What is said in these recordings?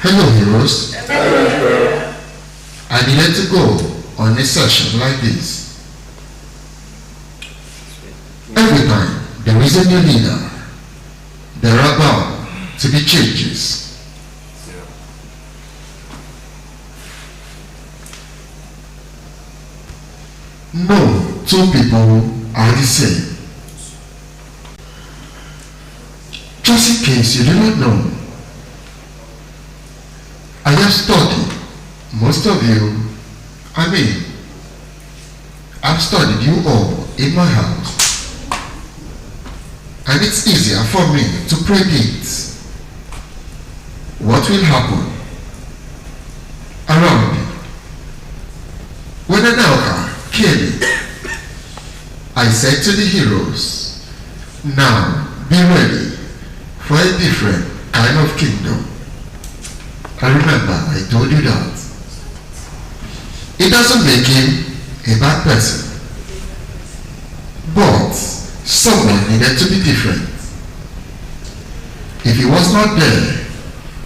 Hello heroes. I needed to go on a session like this. Every time there is a new leader, there are bound to be changes. No two people are the same. Just in case you do not know, I have studied most of you, I've studied you all in my house, and it's easier for me to predict what will happen around you. When Anelka came, I said to the heroes, now be ready for a different kind of kingdom. I remember I told you that. It doesn't make him a bad person, but someone needed to be different. If he was not there,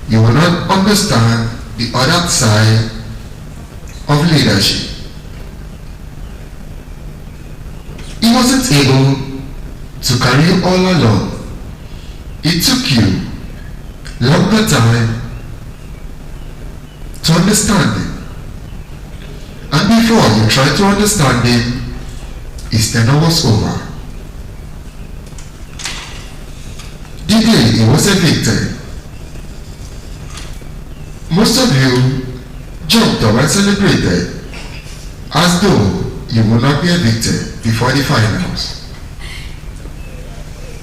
you will not understand the other side of leadership. He wasn't able to carry you all along. It took you longer time to understand him. And before you try to understand him, his tenure was over. The day he was evicted, most of you jumped up and celebrated as though you would not be evicted before the finals.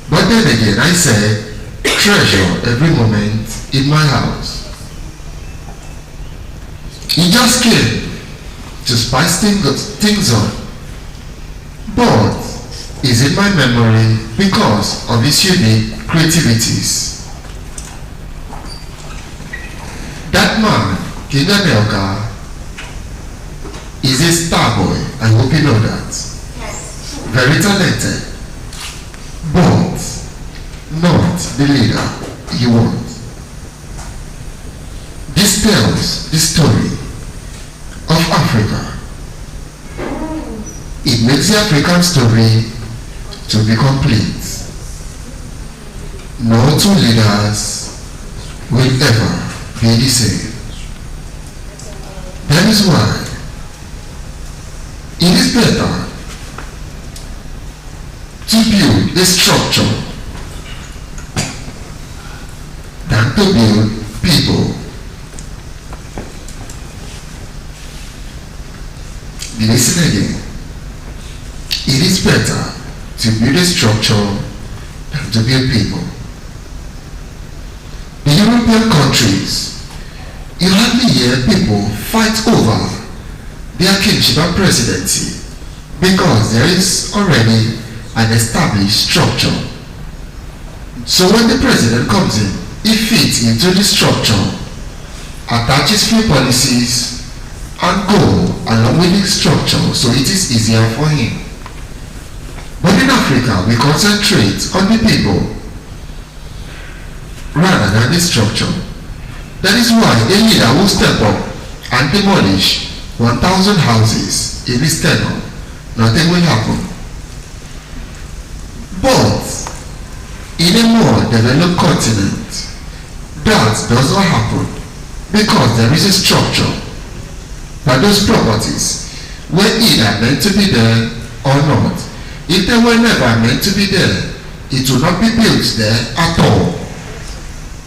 But then again, I said, treasure every moment in my house. He just came to spice things up, but is in my memory because of his unique creativities. That man, King Anelka, is a star boy. I hope you know that. Very talented, but not the leader you want. This tells the story of Africa. It makes the African story to be complete. No two leaders will ever be the same. That is why it is better to build a structure than to build people. Listen again. It is better to build a structure than to build people. The European countries, you hardly hear people fight over their kingship and presidency because there is already an established structure. So when the president comes in, he fits into the structure, attaches few policies, and go along with the structure, so it is easier for him. But in Africa, we concentrate on the people rather than the structure. That is why a leader will step up and demolish 1,000 houses in his tenure. Nothing will happen. But in a more developed continent, that does not happen because there is a structure. But those properties were either meant to be there or not. If they were never meant to be there, it would not be built there at all.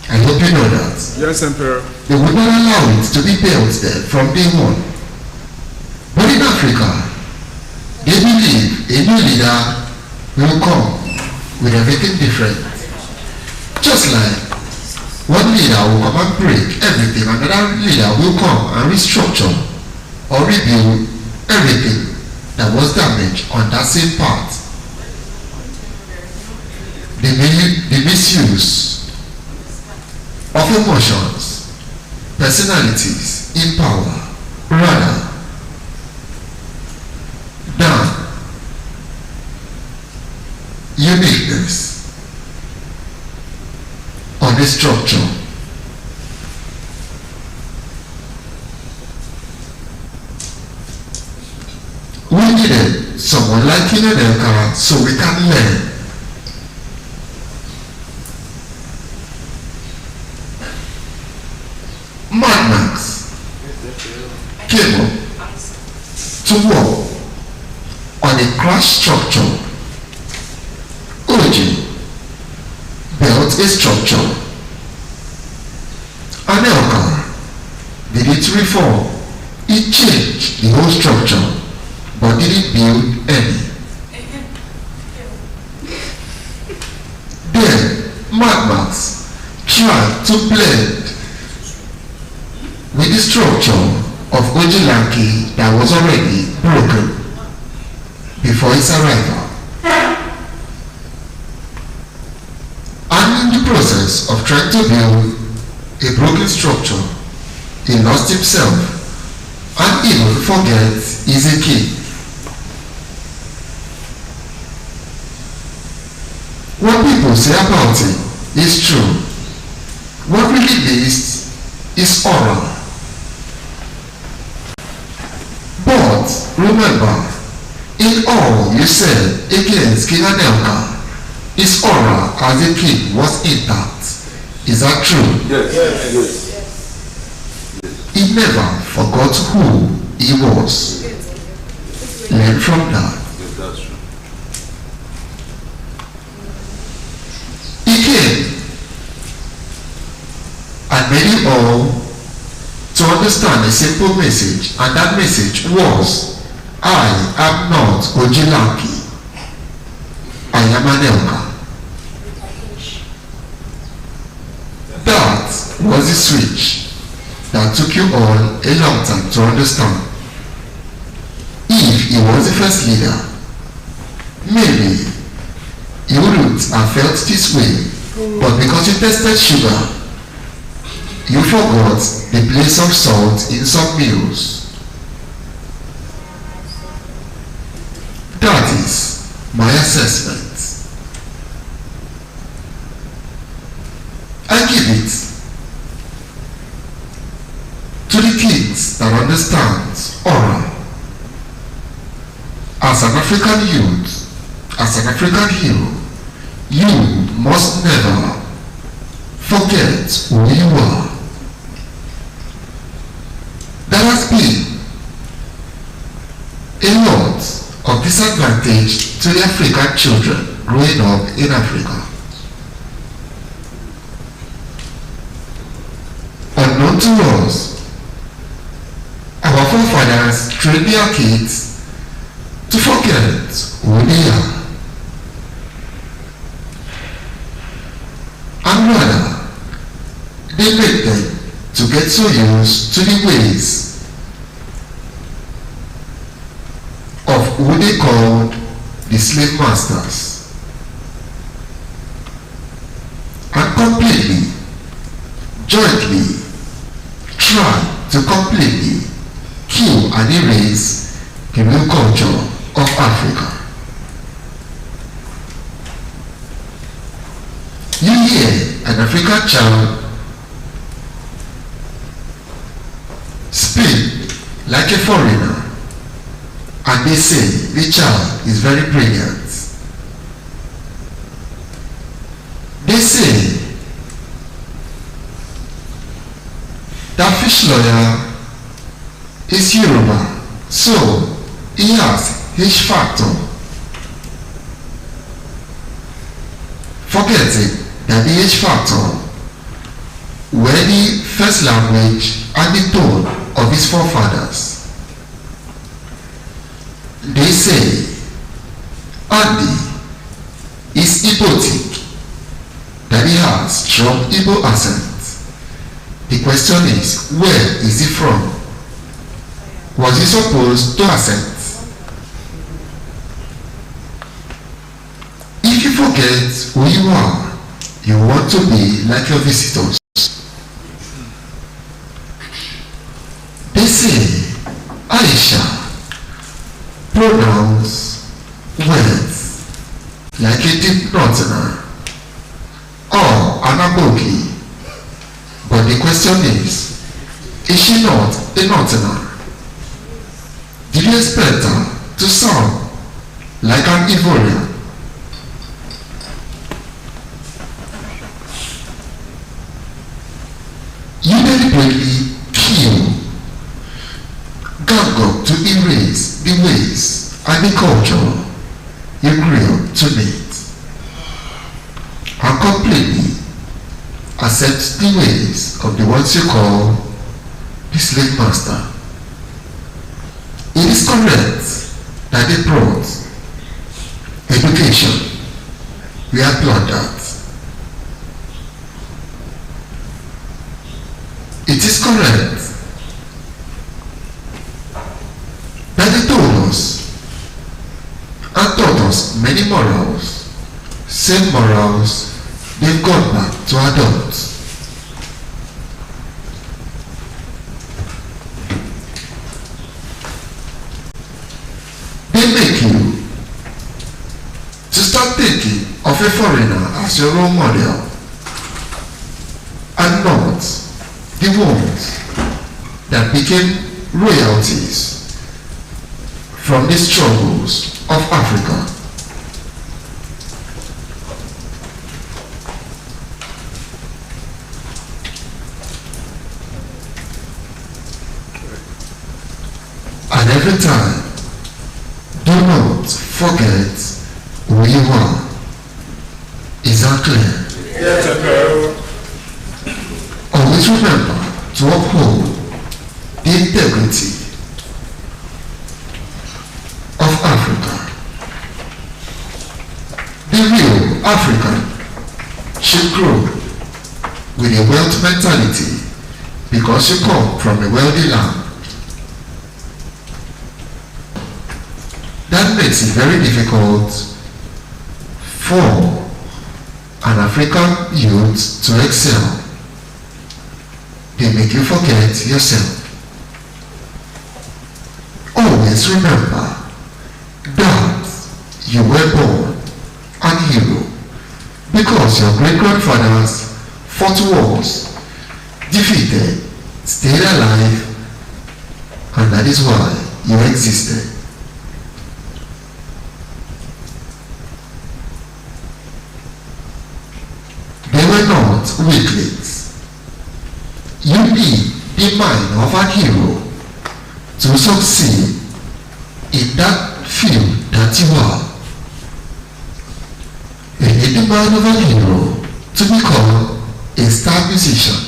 I hope you know that. Yes, Emperor. They would not allow it to be built there from day one. But in Africa, they believe a new leader will come with everything different. Just like one leader will come and break everything, another leader will come and restructure or rebuild everything that was damaged on that same part. The misuse of emotions, personalities in power, rather than uniqueness on the structure. in Anelka so we can learn. Mad Max came up to work on a crash structure. OJ built a structure. Anelka did it reform. It changed the whole structure but didn't build any. Then Mad Max tried to blend with the structure of Ojilanki that was already broken before its arrival. And in the process of trying to build a broken structure, he lost himself and even forget he's a king. What people say about him is true. What really is aura. But remember, in all you said against King Anelka, his aura as a king was intact. Is that true? Yes. He never forgot who he was. Learn from that. Yes, that's true. He came and made you all to understand a simple message, and that message was, I am not Ojilanki. I am Anelka. That was the switch that took you all a long time to understand. If he was the first leader, maybe you wouldn't have felt this way, but because you tested sugar, you forgot the place of salt in some meals. That is my assessment. I give it to the kids that understand aura. As an African youth, as an African hero, you must never forget who you are. There has been a lot of disadvantage to the African children growing up in Africa. Unknown to us, our forefathers trained their kids to forget who they are. And rather, they make them to get so used to the ways of who they called the slave masters, and completely, jointly try to completely kill and erase the real culture of Africa. You hear an African child speak like a foreigner, and they say the child is very brilliant. They say that fish lawyer is Yoruba, so he has H factor, forgetting that the H factor were the first language and the tone of his forefathers. They say Andy is Igbotic, that he has strong Igbo accent. The question is, where is he from? Was he supposed to accent? If you forget who you are, you want to be like your visitors. They say Aisha pronounce words like a deep northerner or an abogi. But the question is she not a northerner? Did you expect her to sound like an Ivorian. You deliberately kill, gang up to erase the ways and the culture you grew up to meet, and completely accept the ways of the ones you call the slave master. It is correct that they brought education. We applaud that. It is correct that they told us and taught us many morals, same morals they've gone back to adults. They make you to start thinking of a foreigner as your role model and not the ones that became royalties from the struggles of Africa. And every time, do not forget who you are. Is that clear? Yes, sir. Always remember to uphold the integrity of Africa. The real African should grow with a wealth mentality because you come from a wealthy land. That makes it very difficult for an African youth to excel. They make you forget yourself. Always remember that you were born a hero because your great-grandfathers fought wars, defeated, stayed alive, and that is why you existed. They were not weaklings. You need the mind of a hero to succeed in that field that you are. You need the mind of a hero to become a star musician.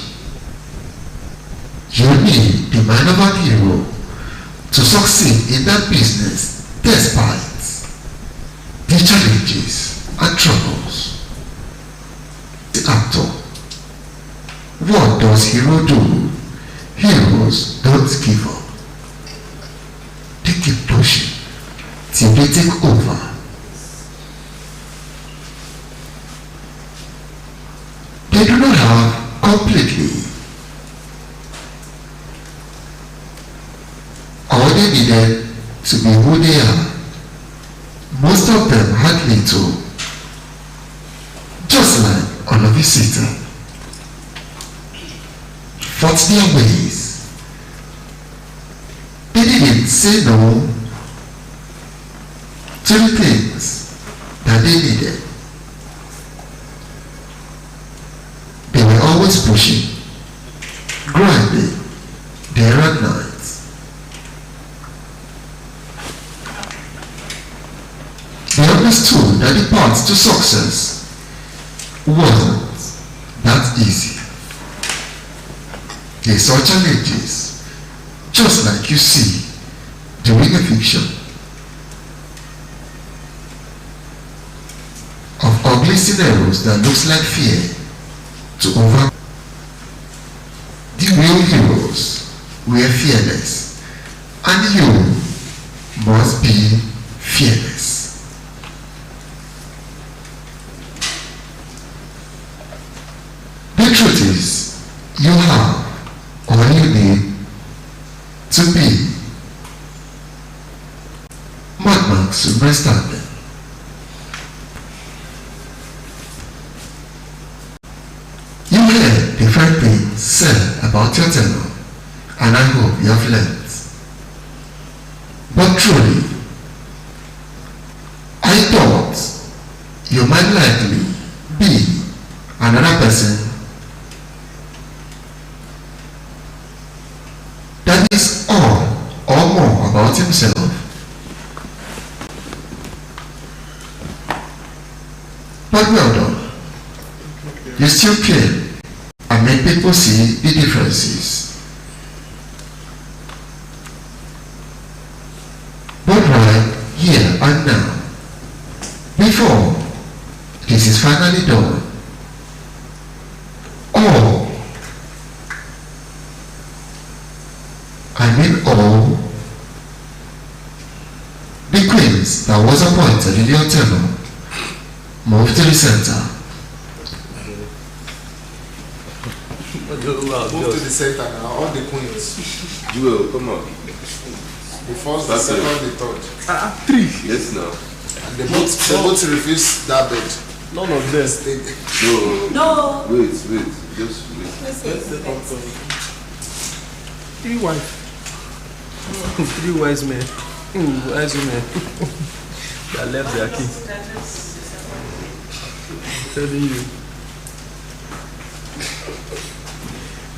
You need the mind of a hero to succeed in that business despite the challenges and troubles. The actor. What does hero do? Heroes don't give up. They keep pushing till they take over. They do not have completely all they needed to be who they are. Most of them had little, just like all of his city. Fought their ways. They didn't say no to the things that they needed. They were always pushing, grinding, day and night. They understood that the path to success wasn't that easy. They saw challenges, just like you see during a fiction of ugly scenarios that looks like fear to over. The real heroes were fearless, and you must be fearless. The truth is, you have all you need to be. Mad Max understanding. You heard different things said about your tenor, and I hope you have learned. But truly, you might likely be another person that is all or more about himself. But well done. You still care and make people see the differences. But right here and now, before this is finally done, all, I mean all, the queens that was appointed in your tenure move to the center. Move to the center now, all the queens. Jewel, come on. The first, the second, the third. Three. Yes, now. And they both refuse that bed. None of them. No. Wait. Just wait. Three wives. Three wise men. Wise women. That left their kids. I'm telling you.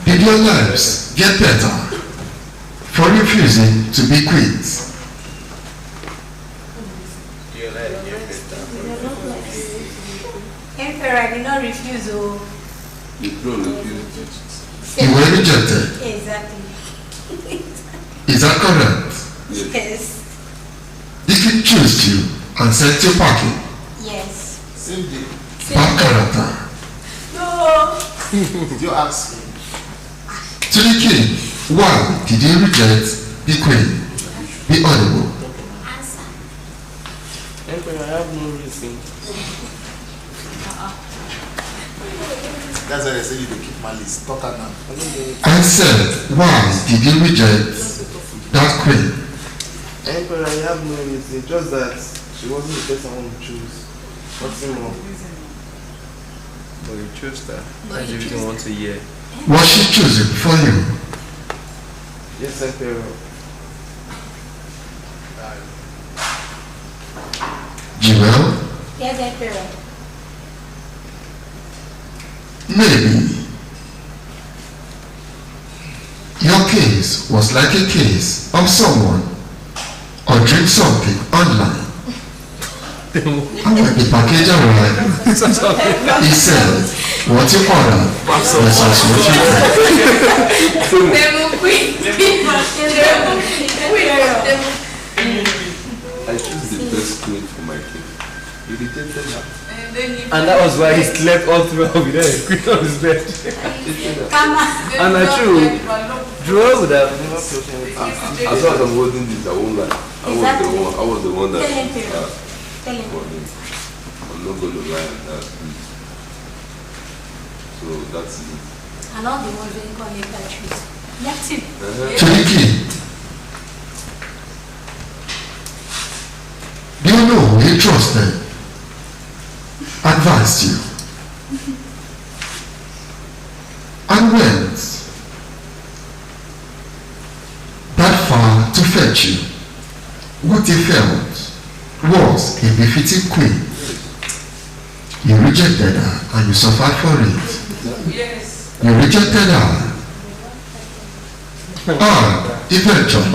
Did your lives get better for refusing to be queens? Emperor, I did not refuse. Oh. The throne refused. You were rejected. Exactly. Is that correct? Yes. The king chose you and sent you packing. Yes. Same day. Bad character. No. Did you ask me? To the king, why did you reject the queen? Be audible. Answer. Emperor, I have no reason. That's why I said you to keep my list. Talk her now. I said, why did you reject that queen? Emperor, I have no reason. Just that she wasn't the person I want to choose. Nothing more. But you chose that. That's the reason I want to hear. Was she chosen for you? Yes, Emperor. Jewel? Yes, Emperor. Maybe your case was like a case of someone ordering something online. And when the package arrived, he said, what you order versus what you get. I choose the best queen for my king. You rejected her. And that was why he slept all throughout with her. Queen on his bed. Come on. And I Joel would have never told anything. As far as I'm holding this, I won't lie. I was the one that. Tell him. Tell him. I'm not going to lie on that. Please. So that's it. And all the ones that connect that truth. Left him. To the king, do you know who you trusted, advised you, and went that far to fetch you? What he felt was a befitting queen. You rejected her and you suffered for it. Yes. You rejected her and eventually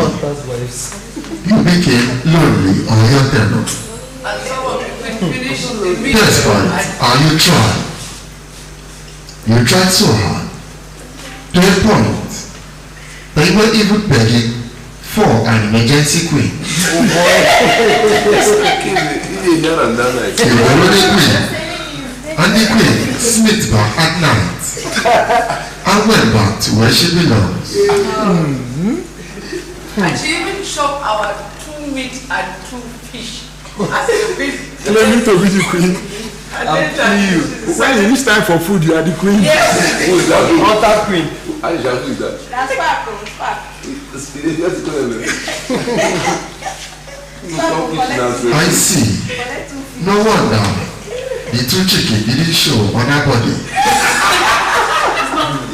you became lonely on your tenure. And some of you can finish the Despite how you tried. You tried so hard to a point that you were even begging for an emergency queen. Oh boy! He did and that night. You were already queen. And the queen sneaked back at night and went back to where she belongs. And she even chopped our 2 meat and 2 fish as a queen. Let me to be the queen. And I'm then you. When it is time for food, you are the queen. yes. Who is that? Hunter queen. Aisha, who is that? That's fact. It's fact. Let's go there. I see. No wonder the 2 chicken didn't show on her body.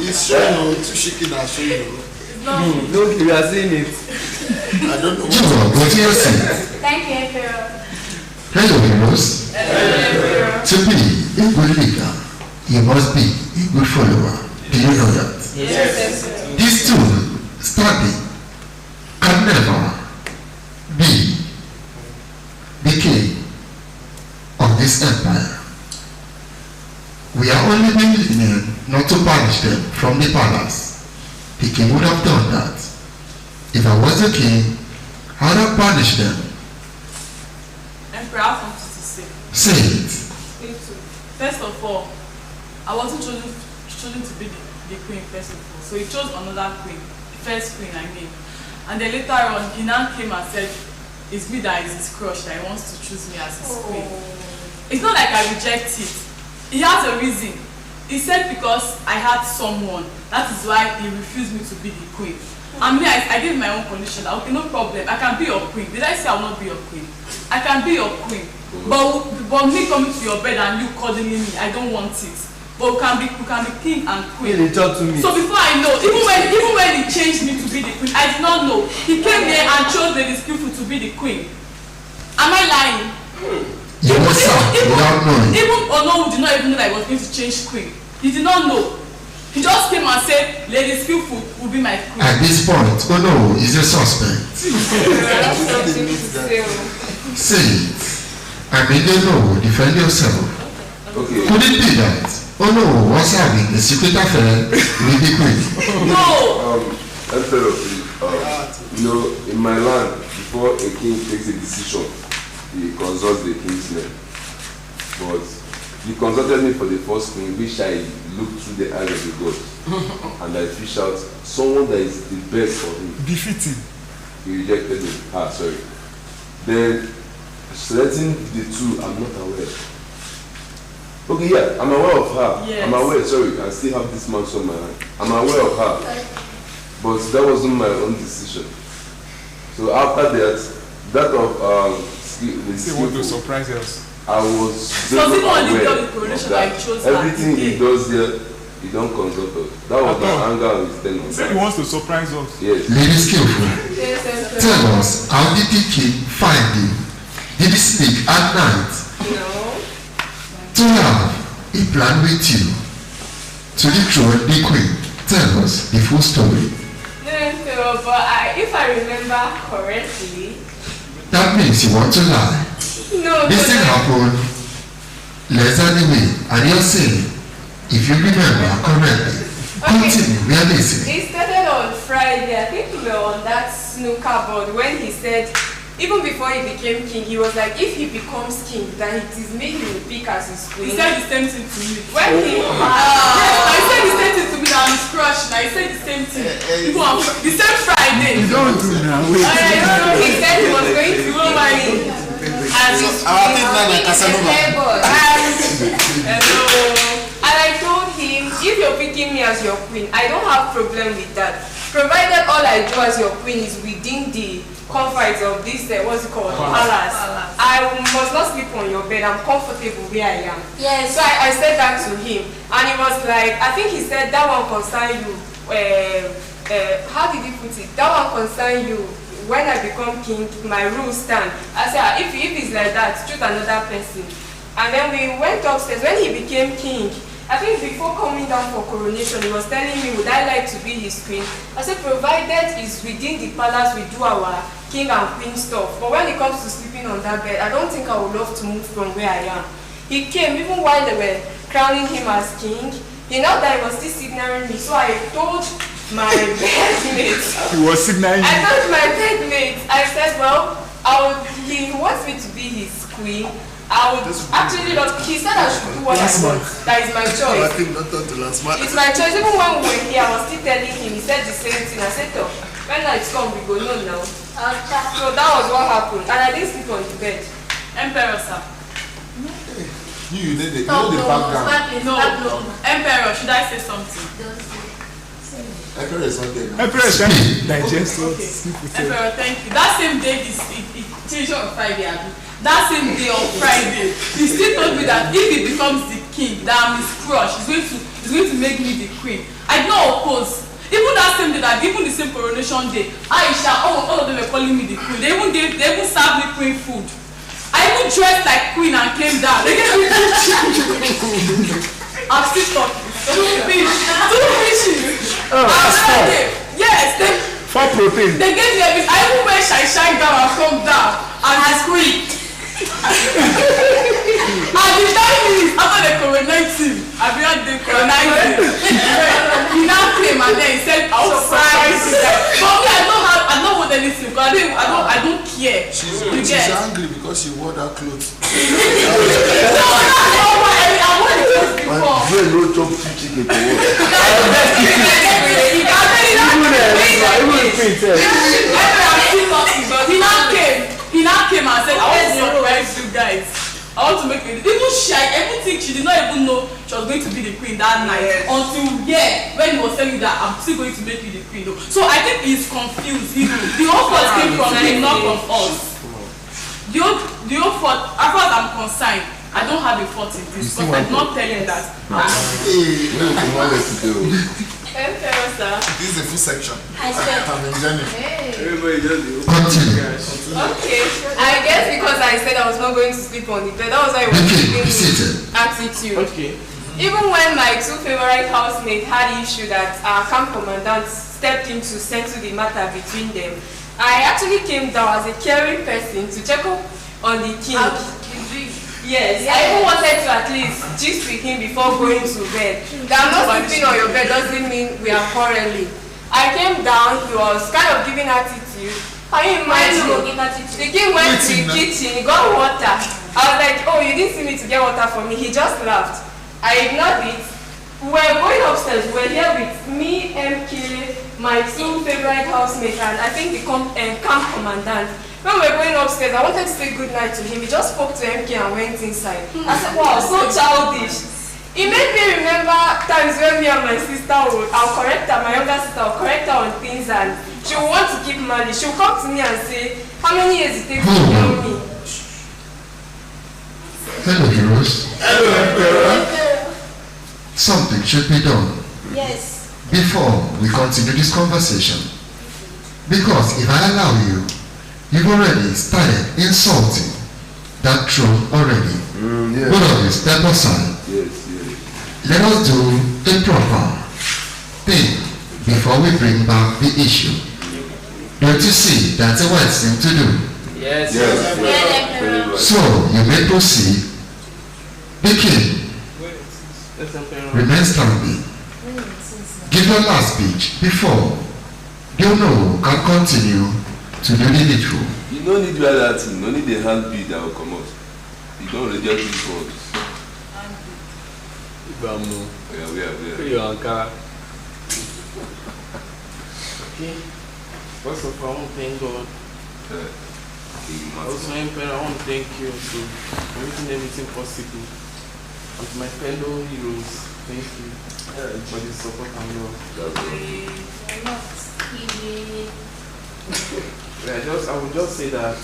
It's showing you, 2 chicken are showing you. Look, we are seeing it. I don't know. Jewel, what do you say? Thank you, Emperor. Hello, heroes. Emperor. To be a good leader, you must be a good follower. Do you know that? Yes. These two, study, can never be the king of this empire. We are only being lenient not to banish them from the palace. The king would have done that. If I was the king, I would have banished them. Emperor, I have something to say. Say it. Me too. First of all, I wasn't chosen to be the queen first of all. So he chose another queen, the first queen I mean. And then later on, he now came and said, it's me that is his crush, that he wants to choose me as his queen. It's not like I reject it. He has a reason. He said because I had someone, that is why he refused me to be the queen. And me, I gave my own condition. Okay, no problem. I can be your queen. Did I say I will not be your queen? I can be your queen. But me coming to your bed and you cuddling me, I don't want it. But we can be king and queen. They talk to me. So before I know, even when he changed me to be the queen, I did not know. He came here and chose Lady Skillful to be the queen. Am I lying? You were sad without knowing. Even Onowu did not even know that I was going to change queen. He did not know. He just came and said, Lady Skillful will be my queen. At this point, Ono is a suspect. Say it. I mean, you know, defend yourself. Okay. Could it be that Ono was having a secret affair with the queen? No! Emperor, please. You know, in my land, before a king takes a decision, he consults the king's men. But he consulted me for the first queen, which I looked through the eyes of the God, and I fished out someone that is the best for him. Befitting. He rejected me. Sorry. Then, selecting the two, I'm not aware. Okay, yeah, I'm aware of her. Yes. I'm aware, sorry, I still have this man on my hand. I'm aware of her. But that wasn't my own decision. So after that of the Say want to surprise us. I was So even on the day of the coronation, I chose everything that he day. does there, he don't consult us. That was my anger on his telling. Say he wants to surprise us. Yes. Lady Skillful, tell us, how did the king find you? Did he sneak at night No. to have a plan with you to dethrone the queen? Tell us the full story. No, but if I remember correctly, That means you want to lie. no. This thing happened less than a week, and you're saying, if you remember correctly, continue, we are listening. It started on Friday. I think we were on that snooker board when he said, even before he became king, he was like, if he becomes king, then it is me he will pick as his He queen. said the same thing to me. When he Yes, I said the same thing to me that I'm his crush. And I said the same thing. Even on the same Friday. Don't do now. Wait. he said he was going to be marry as his Our queen. thing now like Casanova. And I told him, if you're picking me as your queen, I don't have problem with that. Provided all I do as your queen is within the confines of this, what's it called, palace. I must not sleep on your bed. I'm comfortable where I am. Yes. So I said that to him, and he was like, I think he said that one concern you. How did he put it? That one concern you. When I become king, my rules stand. I said, if it's like that, choose another person. And then we went upstairs. When he became king, I think before coming down for coronation, he was telling me, would I like to be his queen? I said, provided it's within the palace, we do our king and queen stuff. But when it comes to sleeping on that bed, I don't think I would love to move from where I am. He came, even while they were crowning him as king, he know that he was still signaling me. So I told my bedmate. He was signaling I you. told my bedmate, I said, well, he wants me to be his queen. I would actually not. He said I should do what I want. That is my I choice. think not to last month. It's my choice. Even when we were here, I was still telling him. He said the same thing. I said, oh, when night come, we go know now. So that was what happened. And I didn't sleep on the bed. Emperor, sir. You know the background. No. Emperor, should I say something? Emperor is not there now. Emperor is trying to digest what Okay. people say. Emperor, thank you. That same day, it changed on Friday, Abi. That same day on Friday, he still told me that if he becomes the king, that I'm his crush, he's going to make me the queen. I did not oppose. Even that same day, even the same coronation day, Aisha, all of them were calling me the queen. They even served me queen food. I even even dressed like queen and came down. They gave me 2 chicken. I'm still talking. 2 fishes. Oh, that's 4. Yes, they 4 protein. gave me everything. I even wear shine down and come down and as queen. And the time is after the COVID-19, I began the COVID-19. He now came and then he said, I was surprised. But me, I don't want anything because I don't care. She's angry because she wore that clothes. No, I want it just before. Very low chop chicken to work. He now came and said, I want to surprise you guys. I want to make it. Even shy, everything, she did not even know she was going to be the queen that night. Until when he was telling me that I'm still going to make you the queen. So I think he's confused. The whole fault came from him, not from us. The whole fault, as far as I'm concerned, I don't have a fault in this because I'm not telling that. This is the full section. I said, I'm enjoying. Everybody just Continue. Okay, I guess because I said I was not going to sleep on the bed, that was why I was Okay, giving be seated. me attitude. Okay. Even when my 2 favorite housemates had issue that our camp commandant stepped in to settle the matter between them, I actually came down as a caring person to check up on the king. Yes, I even wanted to at least gist with him before going to bed. That I'm not sleeping on your bed doesn't mean we are quarreling. I came down, he was kind of giving attitude. Can you imagine? The king went to the kitchen, he got water. I was like, oh, you didn't see me to get water for me. He just laughed. I ignored it. We were going upstairs, we were here with me, MK, my 2 favorite housemates, and I think the camp commandant. When we were going upstairs, I wanted to say good night to him. He just spoke to MK and went inside. I said, wow, so childish. It made me remember times when me and my sister I'll correct her, my younger sister, I'll correct her on things and she will want to keep money. She will come to me and say, how many years it takes to tell me? Hello, heroes. Hello, Emperor. Something should be done yes. before we continue this conversation. Because if I allow you, you've already started insulting that throne already. Yes. Both of you step aside. Yes. Let us do the proper thing before we bring back the issue. Don't you see that's a wise thing to do? Yes. So you may proceed. The king, remain standing. Give your last speech before you know can continue to do the needful. You don't need that thing, no need the hand beat that will come out. You don't reject these words. Okay. First of all, I want to thank God. Also, Emperor, I want to thank you for making everything possible. And to my fellow heroes, thank you for the support and love. I would just say that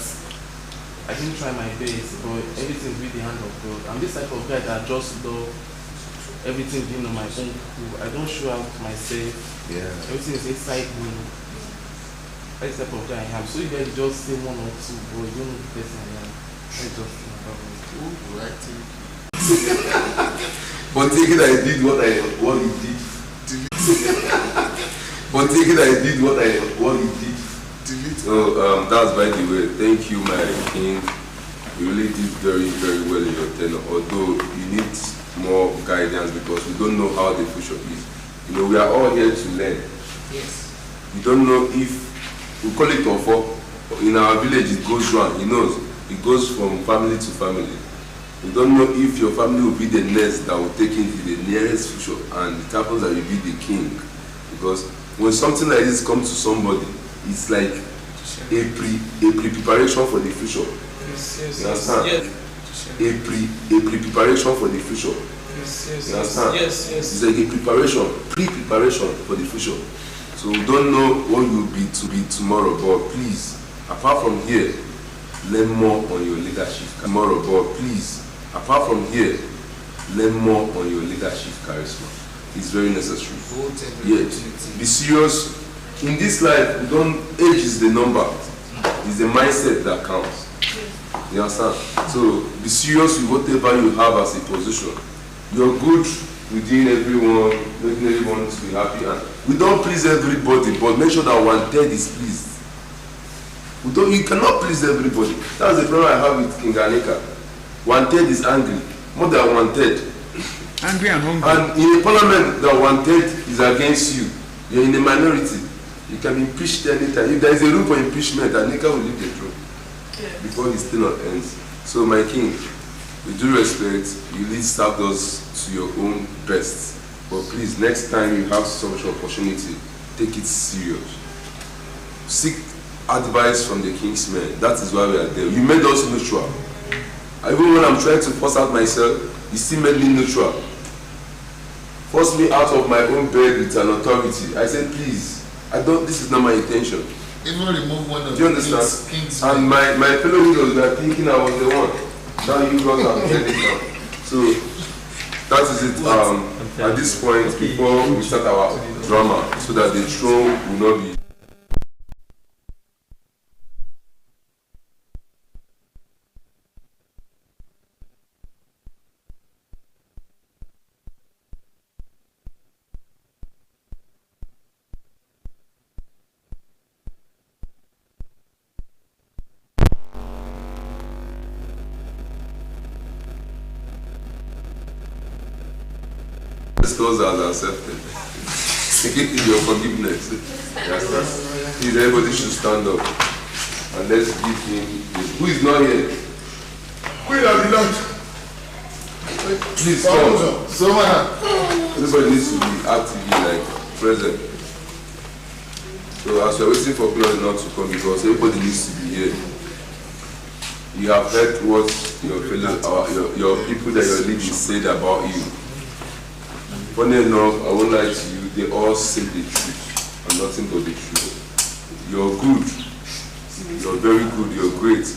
I didn't try my best, but everything with the hand of God. I'm this type of guy that just love everything being on my own. I don't show out myself. Yeah. Everything is inside me. That's the type of guy I am. So you guys just say 1 or 2, but you don't know the person I am. I just think about me. But thinking I did what he did. But thinking I did what he did. So that's by the way. Thank you, my king. You really did very, very well in your tenure. Although you need more guidance because we don't know how the future is. You know, we are all here to learn. Yes. We don't know if we call it ofo. In our village, it goes round. He knows. It goes from family to family. You don't know if your family will be the next that will take into the nearest future, and it happens that you be the king. Because when something like this comes to somebody, it's like a pre-preparation for the future. Yes. You understand? Yes. A pre-preparation for the future. Yes. You understand? Yes. It's like a pre-preparation for the future. So we don't know what you will be tomorrow, but please, apart from here, learn more on your leadership tomorrow. But please, apart from here, learn more on your leadership charisma. It's very necessary. Yes. Be serious. In this life, age is the number. It's the mindset that counts. You understand? So be serious with whatever you have as a position. You're good within everyone, making everyone to be happy, and we don't please everybody, but make sure that 1/3 is pleased. You cannot please everybody. That's the problem I have with King Anika. 1/3 is angry, more than 1/3. Angry and hungry. And in a parliament that 1/3 is against you, you're in a minority. You can be impeached anytime. If there is a room for impeachment, Anika will leave the throne before his tenure ends. So my king, with due respect, you lead Stardust to your own best. But please, next time you have such opportunity, take it serious. Seek advice from the king's men. That is why we are there. You made us neutral. Even when I'm trying to force out myself, you still made me neutral. Force me out of my own bed with an authority. I said, please, this is not my intention. Even remove one of Do you the understand? king's And my fellow leaders were thinking I was the one. Now you guys have said it now. So that is it. At this point, before we start our drama, so that the throne will not be. Those are accepted. Seeking your forgiveness. Yes, please, everybody should stand up. And let's give him. Who is not here? Queen of the Lord. Please come. Everybody needs to be actively like present. So as we're waiting for Queen of the Lord to come, because everybody needs to be here. You have heard what your people that you're leading said about you. Funny enough, I won't lie to you, they all say the truth and nothing but the truth. You're good, you're very good, you're great,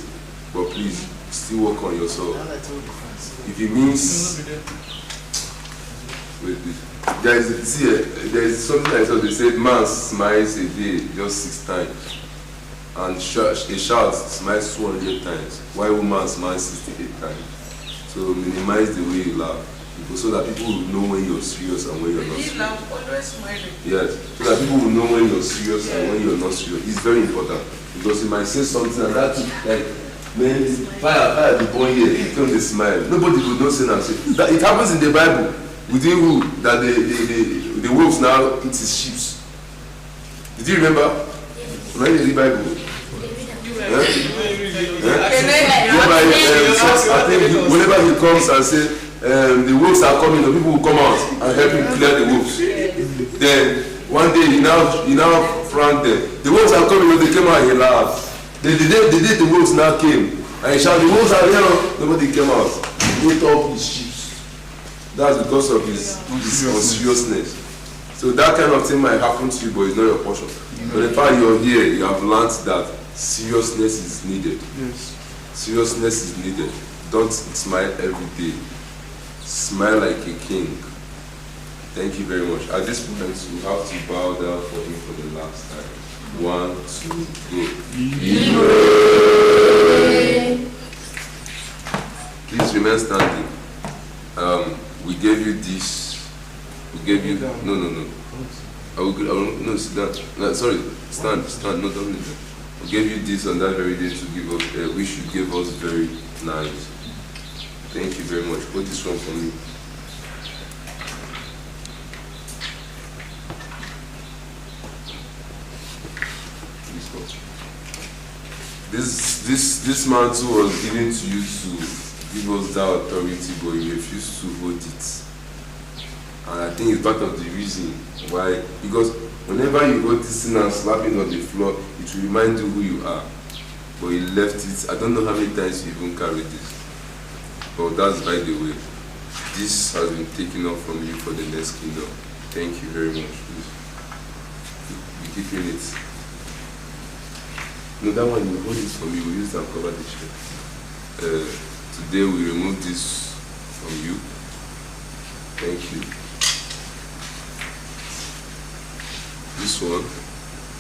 but please, still work on yourself. If it means, there is something like that, they said, man smiles a day just 6 times, and a child smiles 200 times, while woman smiles 68 times. So minimize the way you laugh. So that people will know when you're serious and when you're not serious. Always smiling. Yes, so that people will know when you're serious and when you're not serious. It's very important because you might say something and that like, man, fire the boy here, don't they smile. Nobody would not say that. It happens in the Bible. Within who that the wolves now eat his sheep. Did you remember? When you read the Bible? I think whenever he comes and says. The wolves are coming, the people will come out and help him clear the wolves. Then one day he now franked them. The wolves are coming, when they came out, he laughed. The day the wolves now came, and he shouted, the wolves are here, nobody came out. He ate up his sheep. That's because of his seriousness. So that kind of thing might happen to you, but it's not your portion. But the fact you're here, you have learned that seriousness is needed. Yes. Seriousness is needed. Don't smile every day. Smile like a king. Thank you very much. At this point, we have to bow down for him for the last time. 1, 2, go. Please remain standing. We gave you this. We gave you. No. No, sit down. No, sorry, stand. No, don't. We gave you this on that very day to give us. Which you gave us very nice. Thank you very much. Put this one for me. This mantle was given to you to give us that authority, but you refused to hold it. And I think it's part of the reason why. Because whenever you hold this thing and slap it on the floor, it will remind you who you are. But you left it. I don't know how many times you even carried this. But that's by the way. This has been taken off from you for the next kingdom. Thank you very much. Please. Be keeping it. No, that one you hold it for me. We use that cover the chair. Today we remove this from you. Thank you. This one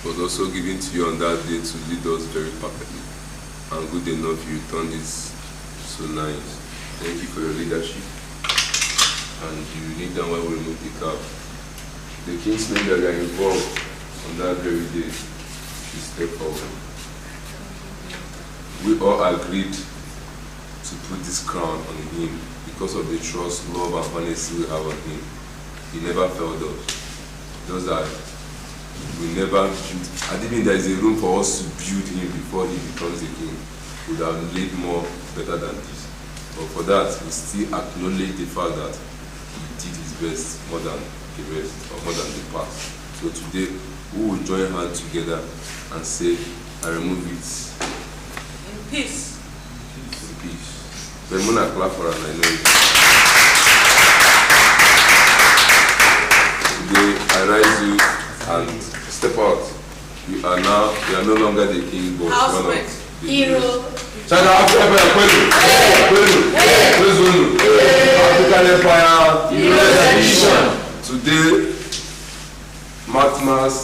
was also given to you on that day to lead us very perfectly. and good enough. You turned it so nice. Thank you for your leadership. And you need down while we remove the cap. The kingsmen that are involved on that very day should step forward. We all agreed to put this crown on him because of the trust, love, and honesty we have on him. He never failed us. Just that we never built. I think there is a room for us to build him before he becomes a king. We would have laid more better than this. But for that, we still acknowledge the fact that he did his best more than the rest, or more than the past. So today, we will join hands together and say, I remove it. In peace. In peace. But I'm gonna clap for her, and I know it. Today, I rise you and step out. You are no longer the king, but one of the Hero. Shout out to African Empire. Today, Matmas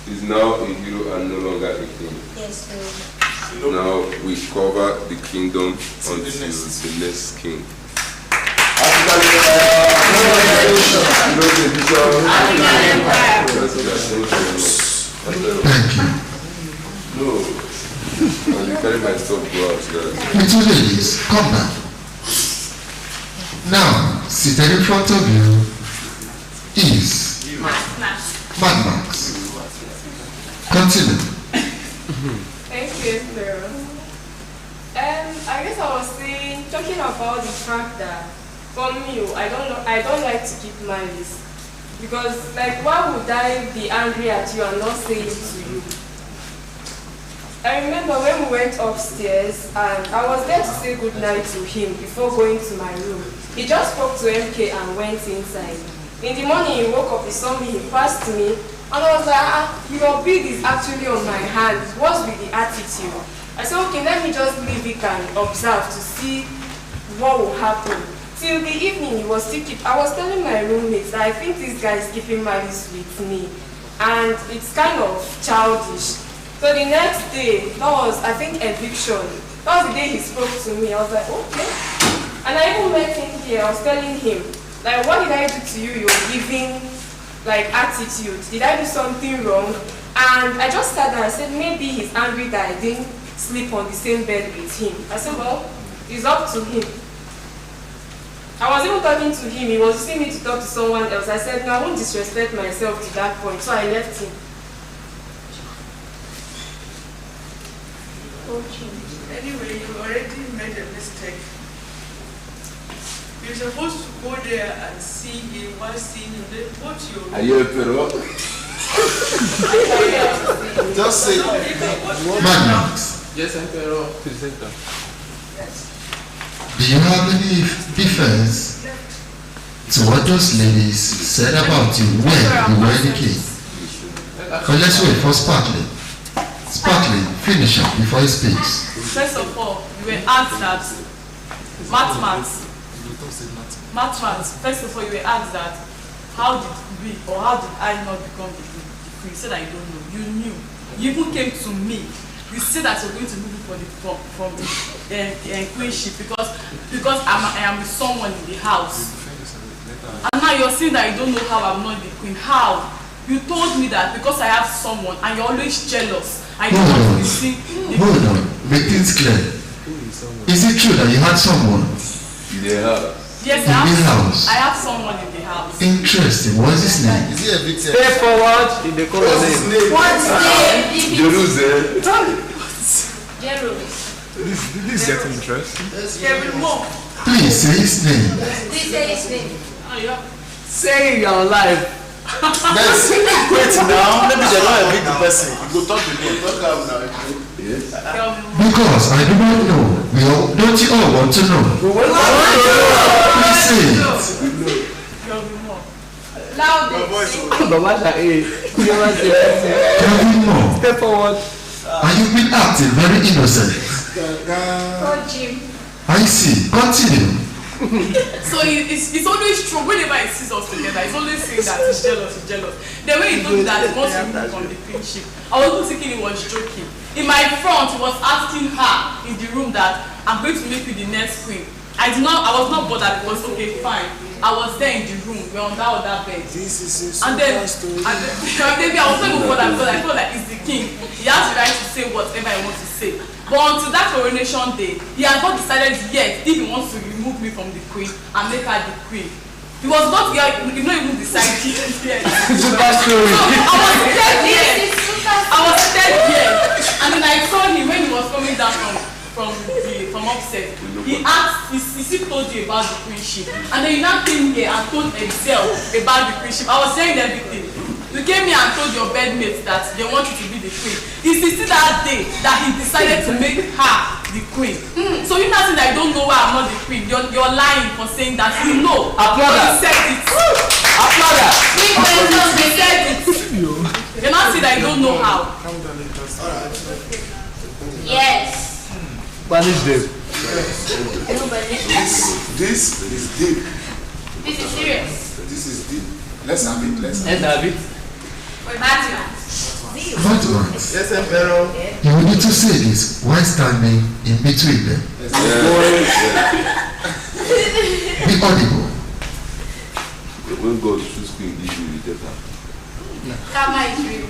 is now a hero and no longer a king. Yes, sir. Now we cover the kingdom until the next king. African Empire. Thank you. No. You carry my stuff go out, guys. Little ladies, come back. Now, seated in front of you is Mad Max. Continue. Thank you, Pharaoh. I guess I was saying, talking about the fact that for me, I don't like to keep malice. Because like, why would I be angry at you and not say it to you? I remember when we went upstairs and I was there to say goodnight to him before going to my room. He just spoke to MK and went inside. In the morning he woke up, he saw me, he passed me, and I was like, your bead is actually on my hand. What's with the attitude? I said, okay, let me just leave it and observe to see what will happen. Till the evening, I was telling my roommates that I think this guy is keeping malice with me. And it's kind of childish. So the next day, that was, I think, eviction. That was the day he spoke to me. I was like, okay. And I even met him here. I was telling him, like, what did I do to you? You're giving, like, attitude. Did I do something wrong? And I just sat there and said, maybe he's angry that I didn't sleep on the same bed with him. I said, well, it's up to him. I was even talking to him. He was asking me to talk to someone else. I said, no, I won't disrespect myself to that point. So I left him. Anyway, you already made a mistake. You're supposed to go there and see him, while seeing him, then put your... Are you a Pharaoh? Just say. Mad Max, Yes, Emperor. Presenter. do you have any defense to what those ladies said about you when you were the king? But let's wait for Sparkling. Sparkling, finish up before he speaks. First of all, you were asked that Matmas, first of all, you were asked that how did we or how did I not become the queen? You said that you don't know. You knew. You even came to me. You said that you're going to move from the queenship because I am with someone in the house. And now you're saying that you don't know how I'm not the queen. How? You told me that because I have someone and you're always jealous. I don't want to receive the Hold on, make things clear. Is it true that you had someone? Yeah. Yes, In the house? I have someone in the house. Interesting. What's his name? Is he a victim? Step forward in the color What's his name. name? What's the Jerusalem. Jerome? This is getting interesting. Kevin Moore. Please say his name. Please say his name. Say your life. Let's wait now. Maybe they're not a big person. You go talk to him. Talk out now. Yes. Kevin Moore. Because I do not know. Don't you all want to know? Please say it. Kevin Moore. Loudest. Kevin Moore. Step forward. And you've been acting very innocent. Call Jim. I see. Continue. So it's always true. Whenever he sees us together, he's always saying that he's jealous. The way he told me that he wants to remove from the queenship, I was not thinking he was joking. In my front, he was asking her in the room that I'm going to make you the next queen. I was not bothered. It was okay, fine. I was there in the room. We were on that other bed. This is a And then, story. maybe I was not even bothered because I felt like he's the king. He has the right to say whatever he wants to say. But until that coronation day, he has not decided yet if he wants to remove me from the queen and make her the queen. He was not yet, he not even decided yet. Super story. I was seated here. And then I saw him when he was coming down from upstairs. He asked, he still told you about the queenship. And then you now came here and told Excel about the queenship. I was hearing everything. You came here and told your bedmates that they want you to be the queen. It's still that day that he decided to make her the queen. So you now say that I don't know why I'm not the queen. You're lying for saying that you know. Applaud. He said it. Applaud. He said it. You now say that you don't know how. Yes. Punish them. This is deep. This is serious. This is deep. Let's have it. Let's have it. Batmans, Yes, Emperor. you will need to say this while standing in between them. Be audible. When God choose queen, give you reject her. Karma is real.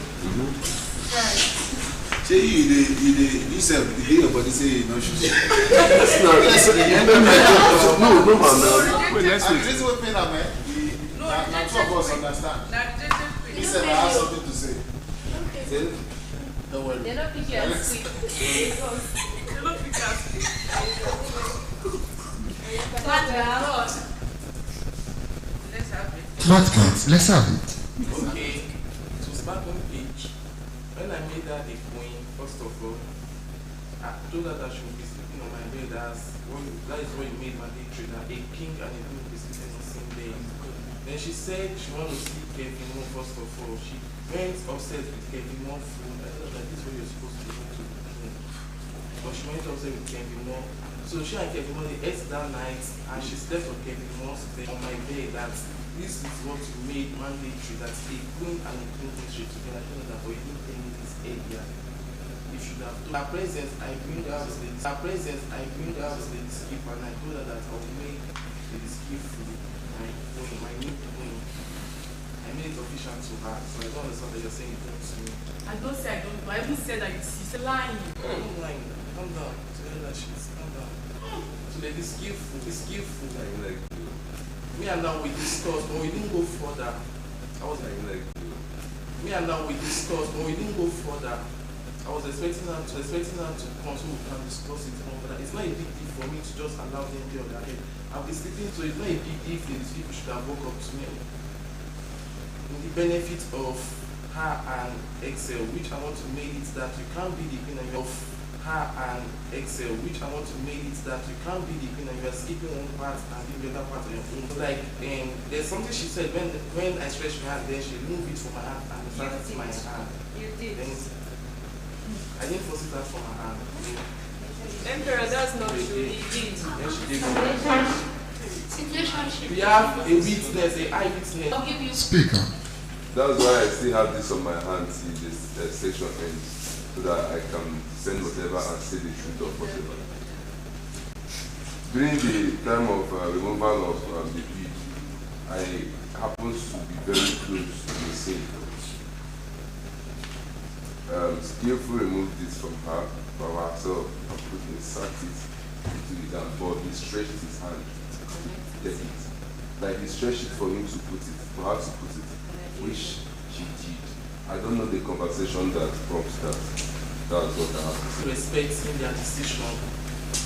Say you say the day your body say you no should. That's not. No, man. Wait, let's see. This will pain am, man. Now two of us understand. He said I have something to say. Don't worry. They're not picking as sweet. They don't pick us. Batmans, let's have it. Okay, to start on page, when I made her the queen, first of all, I told her that she would be sleeping on my bed. That is what you made mandatory, that a king and a queen would be sleeping on the same bed. Then she said she wanted to see Kevin Moore first of all. She went upstairs with Kevin Moore food. I thought that this is what you're supposed to do to the king. But she went upstairs with Kevin Moore. So she and Kevin Moore, they ate that night and she slept on Kevin Moore's bed on my bed. That this is what you made mandatory, that a queen and a king should together. I don't know that, but you didn't tell me this earlier. You should have told her presence. I bring out the skip and I told her that I will make the skip for my queen, my new queen. I made it official to her, so I don't understand that you're saying it to me. I don't say I don't know. I even said that she's lying. I'm not lying. Calm down. Tell her that she's calm down. So they're skillful. Like Me and now we discussed, but we didn't go further. I was like, me and now we discussed, but we didn't go further. I was expecting her to come so we can discuss it more. But it's not a big deal for me to just allow them to be on their head. I've been sleeping, so it's not a big deal if these people should have woke up to me. In the benefit of her and Excel, which I want to make it that you can't be the queen of her and Excel, which I want to make it that you can't be the queen and you are skipping one part and leave the other part of your own. Like, there's something she said when I stretched my hand, then she removed it from my hand and started to my hand. You did. Then I didn't force it out from my hand. Emperor, that's not true. He did. Then she did. Situationship. We have a witness, a eyewitness. I'll give you. Speaker. That's why I still have this on my hand till this section ends, so that I can send whatever and say the truth of whatever. During the time of removal of the deed, I happened to be very close to the scene. Skillful removed it from her by herself and put inserted into it, and Bob he stretched his hand to get it. Like he stretched it for him to put it, for her to put it, which she did. I don't know the conversation that prompts that. That's what I have to say. Respecting their decision.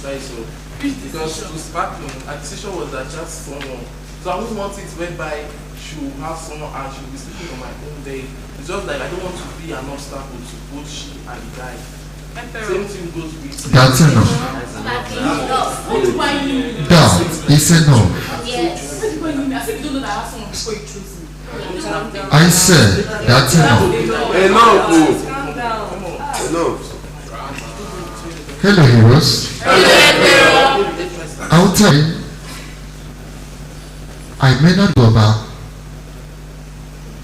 That is all. Because to spark me, her decision was that just someone. So I wouldn't want it whereby she will have someone and she will be sleeping on my own day. It's just like I don't want to be an obstacle to both she and the guy. Same thing goes with. That's enough. What do I mean? That is enough. Yes. What do I mean? I think you don't know that I have someone before you choose me. I said that's enough. Enough! Calm down. Enough! Hello, heroes. I will tell you I may not go back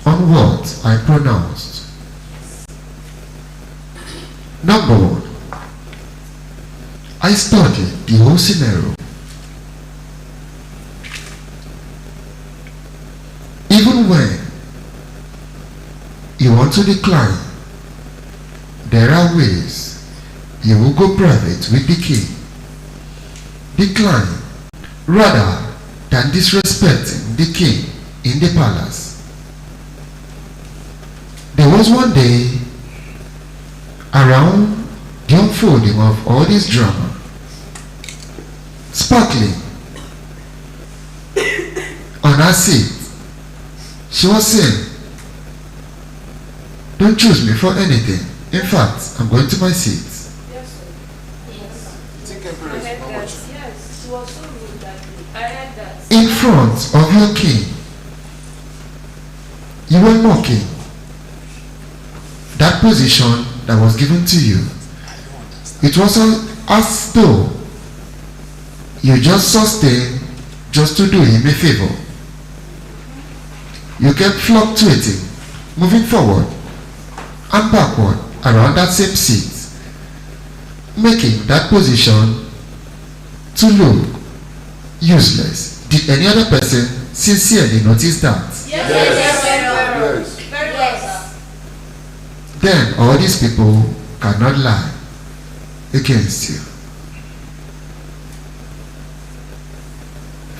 on what I pronounced. Number one, I studied the whole scenario. Even when you want to decline, there are ways you will go private with the king. Decline rather than disrespecting the king in the palace. There was one day around the unfolding of all this drama, Sparkling on her seat, she was saying, "Don't choose me for anything. In fact, I'm going to my seat." Yes, sir. Yes. Think I Empress, heard how that. much? Yes, she was so rude that day. I heard that. In front of your king, you were mocking that position that was given to you. It was as though you just sustained just to do him a favor. You kept fluctuating, moving forward and backward around that same seat, making that position to look useless. Did any other person sincerely notice that? Yes, Yes. yes. Very well, sir. Then all these people cannot lie against you.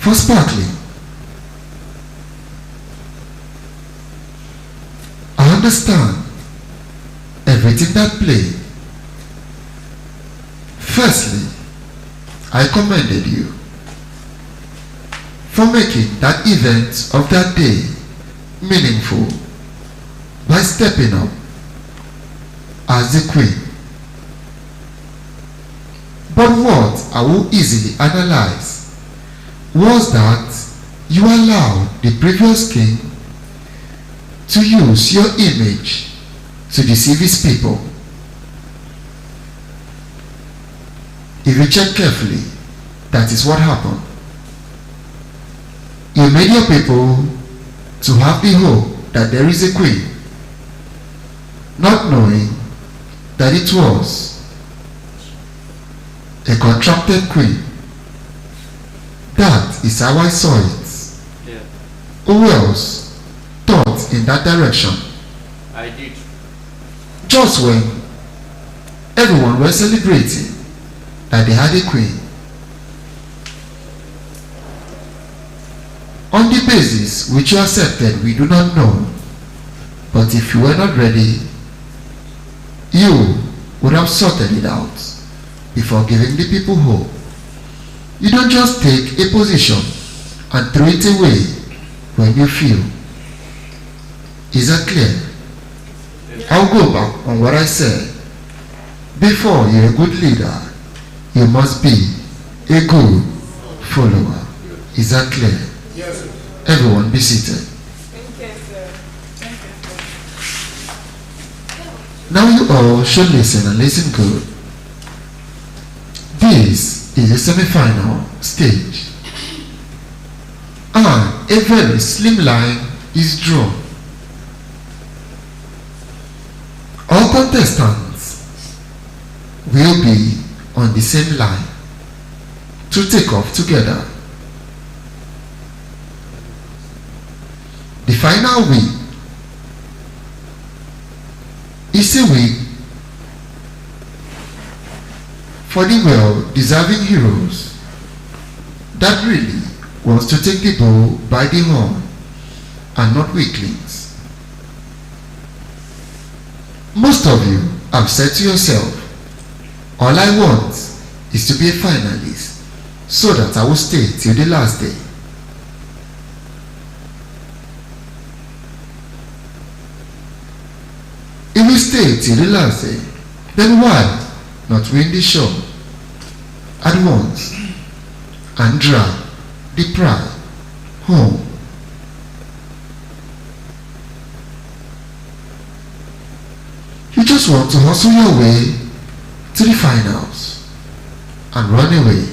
For Sparkling, I understand everything that played. Firstly, I commended you for making that event of that day meaningful by stepping up as the queen. But what I will easily analyze was that you allowed the previous king to use your image to deceive his people. If you check carefully, that is what happened. You made your people to have the hope that there is a queen, not knowing that it was a contracted queen. That is how I saw it. Yeah, Who else thought in that direction? I did. Just when everyone was celebrating that they had a queen, on the basis which you accepted, we do not know. But if you were not ready, you would have sorted it out before giving the people hope. You don't just take a position and throw it away when you feel. Is that clear? I'll go back on what I said. Before you're a good leader, you must be a good follower. Is that clear? Yes, sir. Everyone be seated. Thank you, sir. Now you all should listen and listen good. This is a semi-final stage. And a very slim line is drawn. All contestants will be on the same line to take off together. The final week is a week for the well-deserving heroes that really wants to take the bull by the horn and not weaklings. Most of you have said to yourself, all I want is to be a finalist so that I will stay till the last day. If we stay till the last day, then why not win the show at once and drag the pride home? You just want to hustle your way to the finals and run away